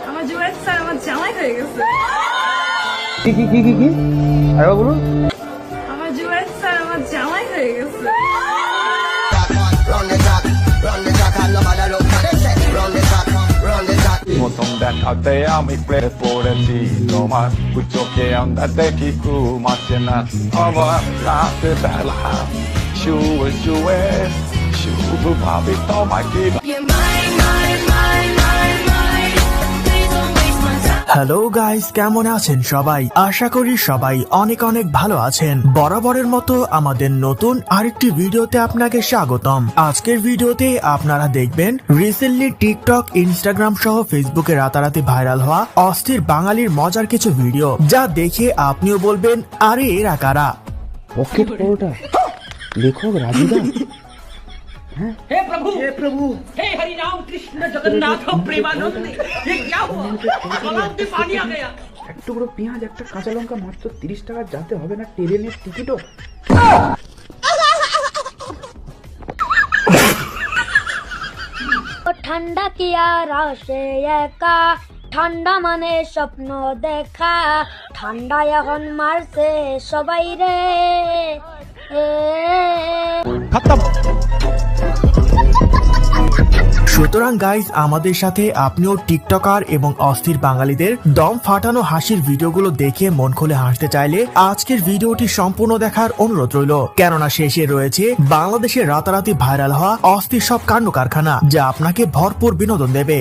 আমার জুয়েল স্যার আমার জামাই হয়ে গেছে। কি কি কি কি কি আরে বলুন। আমার জুয়েল স্যার আমার জামাই হয়ে গেছে। প্রথম দেখাতে আমি প্রেমে পড়েছি তোমার চোখে আন্দাতে কিছু মাসে না আবার রাতে বেলা শুয়ে শুয়ে শুধু ভাবি তোমাকে। হ্যালো গাইস, কেমন আছেন সবাই? আশা করি সবাই অনেক অনেক ভালো আছেন। বরাবরের মতো আমাদের নতুন আরেকটি ভিডিওতে আপনাকে স্বাগতম। আজকের ভিডিওতে আপনারা দেখবেন রিসেন্টলি টিকটক, ইনস্টাগ্রাম সহ ফেসবুকে রাতারাতি ভাইরাল হওয়া অস্থির বাঙালির মজার কিছু ভিডিও, যা দেখে আপনিও বলবেন আরে এরা কারা। পকেট পরোটা লেখক রাজুদা। हे प्रभु हे हरि राम कृष्ण जगन्नाथ प्रेमानंद, ये क्या हुआ? गलाव में पानी आ गया। এক টুকরো পেঁয়াজ, একটা কাঁচা লঙ্কা, মাত্র 30 টাকা। যাতে হবে না ট্রেনের টিকিটও। ঠান্ডা কি আর আসে একা, ঠান্ডা মানে স্বপ্ন দেখা, ঠান্ডা এখন মারছে সবাই রে। সুতরাং গাইজ, আমাদের সাথে আপনিও টিকটকার এবং অস্থির বাঙালিদের দম ফাটানো হাসির ভিডিওগুলো দেখে মন খুলে হাসতে চাইলে আজকের ভিডিওটি সম্পূর্ণ দেখার অনুরোধ রইল, কেননা শেষে রয়েছে বাংলাদেশের রাতারাতি ভাইরাল হওয়া অস্থির সব কাণ্ড কারখানা, যা আপনাকে ভরপুর বিনোদন দেবে।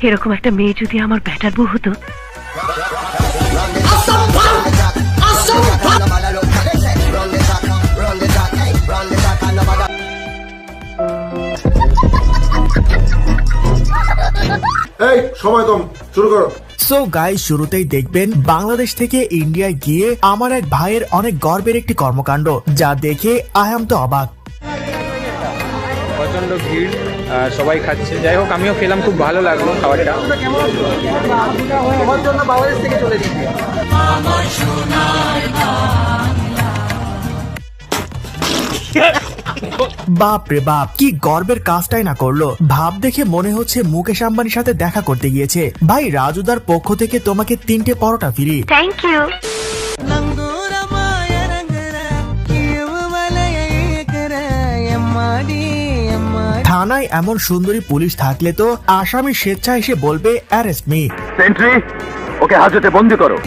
এরকম একটা মেয়ে যদি আমার ব্যাটার বউ হতো। এই সময় কম, শুরু করো। সো গাইস, শুরুতেই দেখবেন বাংলাদেশ থেকে ইন্ডিয়ায় গিয়ে আমার এক ভাইয়ের অনেক গর্বের একটি কর্মকাণ্ড, যা দেখে আই এম তো অবাক। প্রচন্ড ভিড়, সবাই খাচ্ছে। যাই হোক, আমিও খেলাম, খুব ভালো লাগলো খাবারটা। আমার জন্য বাংলাদেশ থেকে চলে গেছি। বাপ রে বাপ, কি গর্বের কাজটাই না করলো। ভাব দেখে মনে হচ্ছে মুকেশ আম্বানির সাথে দেখা করতে গিয়েছে। ভাই, রাজুদার পক্ষ থেকে তোমাকে 3টে পরোটা ফ্রি। Thank you. থানায় এমন সুন্দরী পুলিশ থাকলে তো আসামি স্বেচ্ছায় এসে বলবে অ্যারেস্ট মি। সেন্ট্রি, ওকে হাজতে বন্দি করো।